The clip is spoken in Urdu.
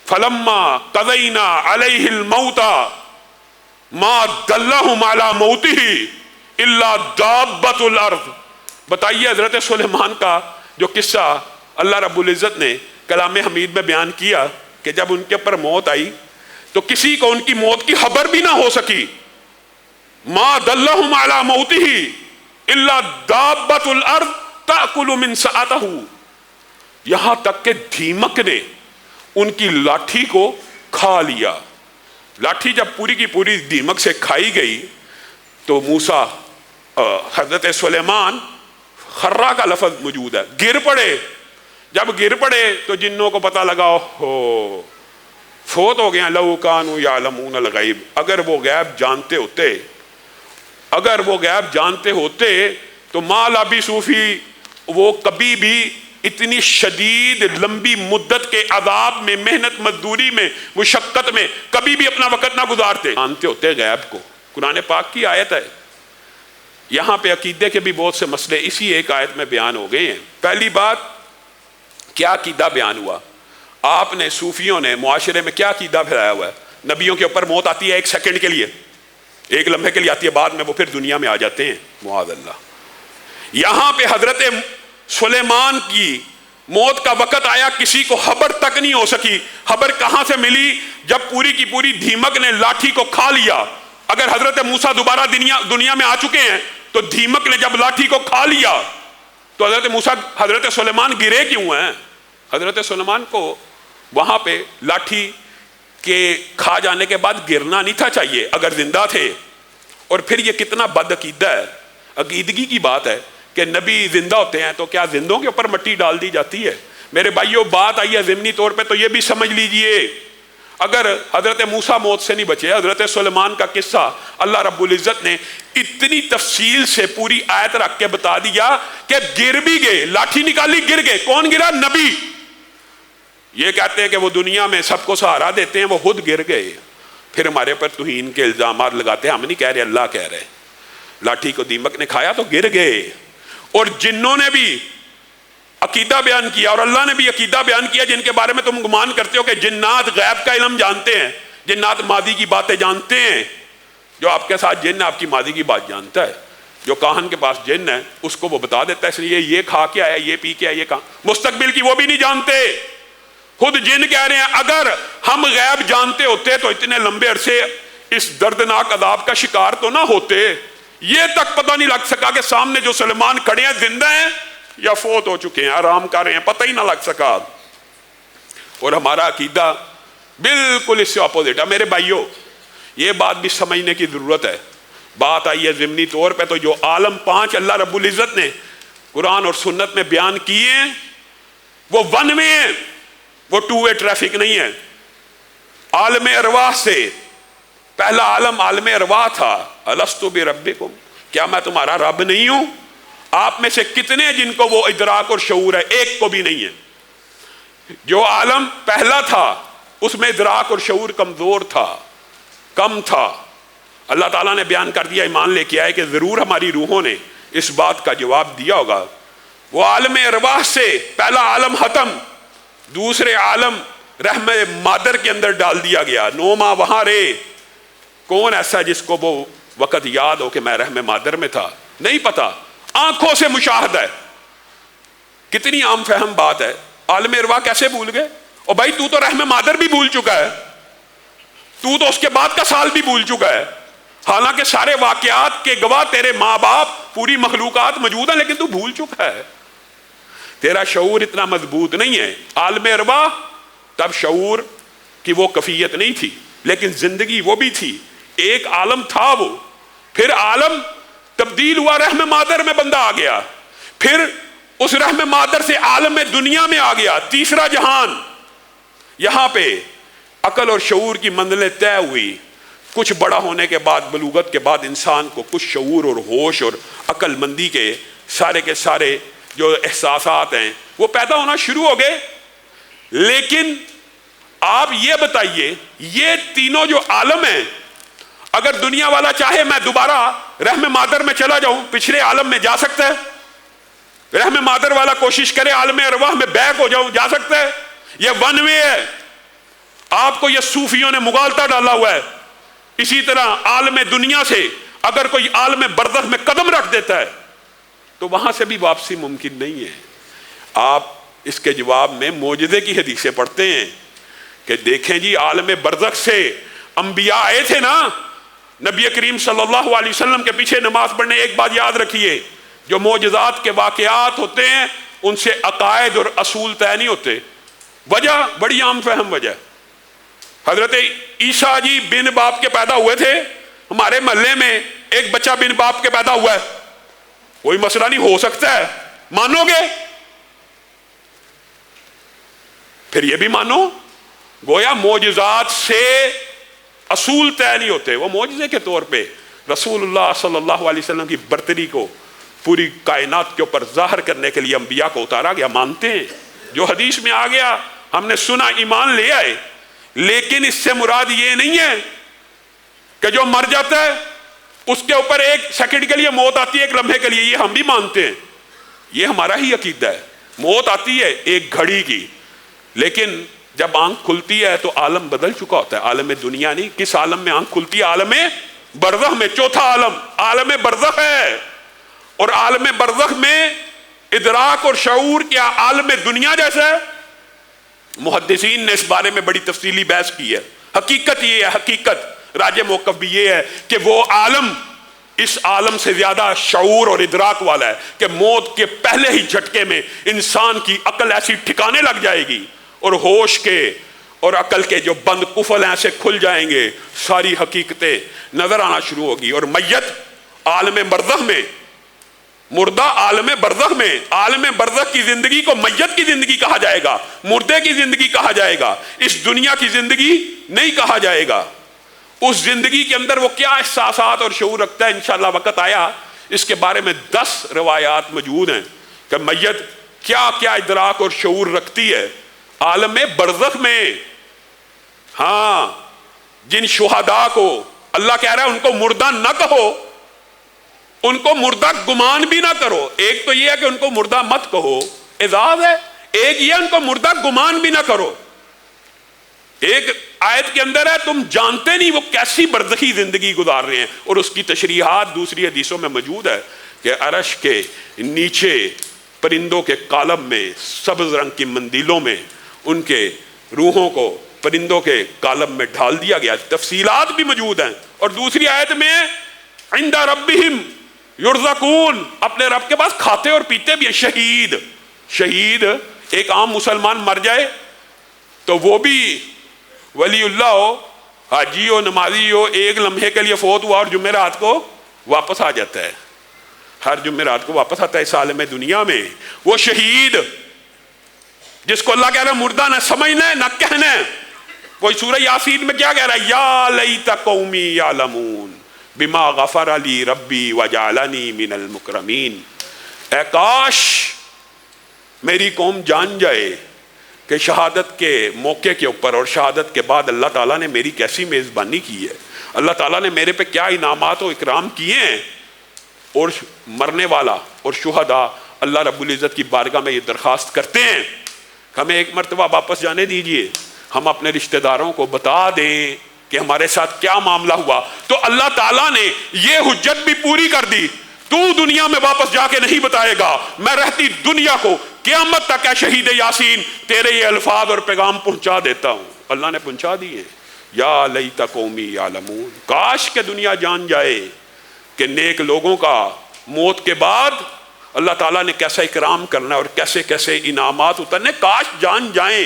فلما قضینا علیہ الموت ما دلہم علی موتہ الا دابۃ الارض. بتائیے حضرت سلیمان کا جو قصہ اللہ رب العزت نے کلام حمید میں بیان کیا کہ جب ان کے اوپر موت آئی تو کسی کو ان کی موت کی خبر بھی نہ ہو سکی. ما دلہم علی موتہ الا دابۃ الارض تأکل من سأتہ. یہاں تک کہ دیمک نے ان کی لاٹھی کو کھا لیا. لاٹھی جب پوری کی پوری دیمک سے کھائی گئی تو موسیٰ حضرت سلیمان خرہ کا لفظ موجود ہے, گر پڑے. جب گر پڑے تو جنوں کو پتہ لگا ہو فوت ہو گئے. لو کانوا یعلمون الغیب, اگر وہ غیب جانتے ہوتے تو ما لبثوا فی, وہ کبھی بھی اتنی شدید لمبی مدت کے عذاب میں, محنت مزدوری میں, مشقت میں کبھی بھی اپنا وقت نہ گزارتے. جانتے ہوتے غیب کو. قرآن پاک کی آیت ہے. یہاں پہ عقیدے کے بھی بہت سے مسئلے اسی ایک آیت میں بیان ہو گئے ہیں. پہلی بات, کیا عقیدہ بیان ہوا؟ آپ نے, صوفیوں نے معاشرے میں کیا عقیدہ پھیلایا ہوا ہے؟ نبیوں کے اوپر موت آتی ہے ایک سیکنڈ کے لیے, ایک لمحے کے لیے آتی ہے, بعد میں وہ پھر دنیا میں آ جاتے ہیں, معاذ اللہ. یہاں پہ حضرت سلیمان کی موت کا وقت آیا, کسی کو خبر تک نہیں ہو سکی. خبر کہاں سے ملی؟ جب پوری کی پوری دیمک نے لاٹھی کو کھا لیا. اگر حضرت موسیٰ دوبارہ دنیا میں آ چکے ہیں تو دیمک نے جب لاٹھی کو کھا لیا تو حضرت سلیمان گرے کیوں ہیں؟ حضرت سلیمان کو وہاں پہ لاٹھی کے کھا جانے کے بعد گرنا نہیں تھا چاہیے اگر زندہ تھے. اور پھر یہ کتنا بد عقیدہ ہے, عقیدگی کی بات ہے کہ نبی زندہ ہوتے ہیں تو کیا زندوں کے اوپر مٹی ڈال دی جاتی ہے؟ میرے بھائیوں, بات آئی ہے ضمنی طور پہ تو یہ بھی سمجھ لیجئے, اگر حضرت موسیٰ موت سے نہیں بچے, حضرت سلیمان کا قصہ اللہ رب العزت نے اتنی تفصیل سے پوری آیت رکھ کے بتا دیا کہ گر بھی گئے, لاٹھی نکالی گر گئے. کون گرا؟ نبی. یہ کہتے ہیں کہ وہ دنیا میں سب کو سہارا دیتے ہیں, وہ خود گر گئے. پھر ہمارے پر توہین کے الزامات لگاتے ہیں. ہم نہیں کہہ رہے, اللہ کہہ رہے. لاٹھی کو دیمک نے کھایا تو گر گئے. اور جنوں نے بھی عقیدہ بیان کیا اور اللہ نے بھی عقیدہ بیان کیا جن کے بارے میں تم گمان کرتے ہو کہ جنات غیب کا علم جانتے ہیں, جنات ماضی کی باتیں جانتے ہیں. جو آپ کے ساتھ جن ہے آپ کی ماضی کی بات جانتا ہے. جو کاہن کے پاس جن ہے اس کو وہ بتا دیتا ہے, اس لیے یہ کھا کے آیا, یہ پی کے آیا, یہ کہاں. مستقبل کی وہ بھی نہیں جانتے. خود جن کہہ رہے ہیں اگر ہم غیب جانتے ہوتے تو اتنے لمبے عرصے اس دردناک عذاب کا شکار تو نہ ہوتے. یہ تک پتہ نہیں لگ سکا کہ سامنے جو سلیمان کھڑے ہیں زندہ ہیں یا فوت ہو چکے ہیں, آرام کر رہے ہیں, پتہ ہی نہ لگ سکا. اور ہمارا عقیدہ بالکل اس سے اپوزٹ ہے. میرے بھائیوں, یہ بات بھی سمجھنے کی ضرورت ہے. بات آئی ہے ضمنی طور پہ, تو جو عالم 5 اللہ رب العزت نے قرآن اور سنت میں بیان کیے ہیں وہ ون وے ہیں, وہ 2 وے ٹریفک نہیں ہے. عالم ارواح سے پہلا عالم عالم ارواح تھا. الست بربکم, کیا میں تمہارا رب نہیں ہوں؟ آپ میں سے کتنے جن کو وہ ادراک اور شعور ہے؟ ایک کو بھی نہیں ہے. جو عالم پہلا تھا اس میں ادراک اور شعور کمزور تھا, کم تھا. اللہ تعالیٰ نے بیان کر دیا, ایمان لے کے آئے کہ ضرور ہماری روحوں نے اس بات کا جواب دیا ہوگا. وہ عالم ارواح سے پہلا عالم ختم, دوسرے عالم رحم مادر کے اندر ڈال دیا گیا. 9 ماہ وہاں رہے. کون ایسا جس کو وہ وقت یاد ہو کہ میں رحم مادر میں تھا؟ نہیں پتا. آنکھوں سے مشاہدہ ہے. کتنی عام فہم بات ہے. عالم ارواح کیسے بھول گئے؟ اور بھائی تو رحم مادر بھی بھول چکا ہے, تو اس کے بعد کا سال بھی بھول چکا ہے. حالانکہ سارے واقعات کے گواہ تیرے ماں باپ پوری مخلوقات موجود ہیں, لیکن تو بھول چکا ہے. تیرا شعور اتنا مضبوط نہیں ہے. عالم ارواح تب شعور کی وہ کیفیت نہیں تھی, لیکن زندگی وہ بھی تھی. ایک عالم تھا وہ, پھر عالم تبدیل ہوا, رحم مادر میں بندہ آ گیا, پھر اس رحم مادر سے عالم دنیا میں آ گیا, تیسرا جہان. یہاں پہ عقل اور شعور کی منزلیں طے ہوئی. کچھ بڑا ہونے کے بعد, بلوغت کے بعد انسان کو کچھ شعور اور ہوش اور عقل مندی کے سارے جو احساسات ہیں وہ پیدا ہونا شروع ہو گئے. لیکن آپ یہ بتائیے, یہ تینوں جو عالم ہیں, اگر دنیا والا چاہے میں دوبارہ رحم مادر میں چلا جاؤں, پچھلے عالم میں جا سکتا ہے. رحم مادر والا کوشش کرے عالم ارواح میں بیک ہو جاؤں, جا سکتا ہے. یہ ون وے ہے. آپ کو یہ صوفیوں نے مغالطہ ڈالا ہوا ہے۔ اسی طرح عالم دنیا سے اگر کوئی عالم برزخ میں قدم رکھ دیتا ہے تو وہاں سے بھی واپسی ممکن نہیں ہے۔ آپ اس کے جواب میں معجزے کی حدیثیں پڑھتے ہیں کہ دیکھیں جی عالم برزخ سے انبیاء آئے تھے نا، نبی کریم صلی اللہ علیہ وسلم کے پیچھے نماز پڑھنے۔ ایک بات یاد رکھیے، جو معجزات کے واقعات ہوتے ہیں ان سے عقائد اور اصول طے نہیں ہوتے۔ وجہ بڑی عام فہم وجہ، حضرت عیسیٰ جی بن باپ کے پیدا ہوئے تھے، ہمارے محلے میں ایک بچہ بن باپ کے پیدا ہوا ہے، کوئی مسئلہ نہیں، ہو سکتا ہے، مانو گے؟ پھر یہ بھی مانو، گویا معجزات سے اصول طے نہیں ہوتے، وہ معجزے کے طور پہ رسول اللہ صلی اللہ علیہ وسلم کی برتری کو پوری کائنات کے اوپر ظاہر کرنے کے لیے انبیاء کو اتارا گیا، مانتے ہیں۔ جو حدیث میں آ گیا ہم نے سنا، ایمان لے آئے، لیکن اس سے مراد یہ نہیں ہے کہ جو مر جاتا ہے اس کے اوپر ایک سیکنڈ کے لیے موت آتی ہے، ایک لمحے کے لیے، یہ ہم بھی مانتے ہیں، یہ ہمارا ہی عقیدہ ہے۔ موت آتی ہے ایک گھڑی کی، لیکن جب آنکھ کھلتی ہے تو عالم بدل چکا ہوتا ہے۔ عالم دنیا نہیں، کس عالم میں آنکھ کھلتی ہے؟ عالم برزخ میں۔ چوتھا عالم عالم برزخ ہے، اور عالم برزخ میں ادراک اور شعور کیا عالم دنیا جیسا ہے؟ محدثین نے اس بارے میں بڑی تفصیلی بحث کی ہے۔ حقیقت یہ ہے، حقیقت راج موقف بھی یہ ہے کہ وہ عالم اس عالم سے زیادہ شعور اور ادراک والا ہے کہ موت کے پہلے ہی جھٹکے میں انسان کی عقل ایسی ٹھکانے لگ جائے گی اور ہوش کے اور عقل کے جو بند قفل ہیں ایسے کھل جائیں گے، ساری حقیقتیں نظر آنا شروع ہوگی۔ اور میت عالم برزخ میں، مردہ عالم برزخ میں، عالم برزخ کی زندگی کو میت کی زندگی کہا جائے گا، مردے کی زندگی کہا جائے گا، اس دنیا کی زندگی نہیں کہا جائے گا۔ اس زندگی کے اندر وہ کیا احساسات اور شعور رکھتا ہے، انشاءاللہ وقت آیا اس کے بارے میں 10 روایات موجود ہیں کہ میت کیا کیا ادراک اور شعور رکھتی ہے عالم برزخ میں۔ ہاں، جن شہداء کو اللہ کہہ رہا ہے ان کو مردہ نہ کہو، ان کو مردہ گمان بھی نہ کرو۔ ایک تو یہ ہے کہ ان کو مردہ مت کہو، اعزاز ہے، ایک یہ ان کو مردہ گمان بھی نہ کرو۔ ایک آیت کے اندر ہے تم جانتے نہیں وہ کیسی برزخی زندگی گزار رہے ہیں، اور اس کی تشریحات دوسری حدیثوں میں موجود ہے کہ عرش کے نیچے پرندوں کے کالب میں، سبز رنگ کی مندیلوں میں ان کے روحوں کو پرندوں کے کالب میں ڈھال دیا گیا، تفصیلات بھی موجود ہیں۔ اور دوسری آیت میں عند ربہم یرزقون، اپنے رب کے پاس کھاتے اور پیتے بھی ہیں۔ شہید ایک عام مسلمان مر جائے تو وہ بھی ولی اللہ ہو، حاجی ہو، نمازی ہو، ایک لمحے کے لیے فوت ہوا اور جمعرات کو واپس آ جاتا ہے، ہر جمعرات کو واپس آتا ہے اس عالم دنیا میں۔ وہ شہید جس کو اللہ کہہ رہا ہے مردہ نہ سمجھنا ہے نہ کہنا ہے۔ کوئی سورہ یاسین میں کیا کہہ رہا ہے؟ یا لیت قومی یعلمون بما غفر لی ربی وجعلنی من المکرمین، اے کاش میری قوم جان جائے کہ شہادت کے موقع کے اوپر اور شہادت کے بعد اللہ تعالیٰ نے میری کیسی میزبانی کی ہے، اللہ تعالیٰ نے میرے پہ کیا انعامات و اکرام کیے ہیں۔ اور مرنے والا اور شہداء اللہ رب العزت کی بارگاہ میں یہ درخواست کرتے ہیں کہ ہمیں ایک مرتبہ واپس جانے دیجئے، ہم اپنے رشتہ داروں کو بتا دیں کہ ہمارے ساتھ کیا معاملہ ہوا۔ تو اللہ تعالیٰ نے یہ حجت بھی پوری کر دی، تو دنیا میں واپس جا کے نہیں بتائے گا، میں رہتی دنیا کو قیامت تک ہے شہید یاسین تیرے یہ الفاظ اور پیغام پہنچا دیتا ہوں۔ اللہ نے پہنچا دیے۔ یا لیت قومی یعلمون، کاش کہ دنیا جان جائے کہ نیک لوگوں کا موت کے بعد اللہ تعالیٰ نے کیسا اکرام کرنا ہے اور کیسے کیسے انعامات اترنے، کاش جان جائیں۔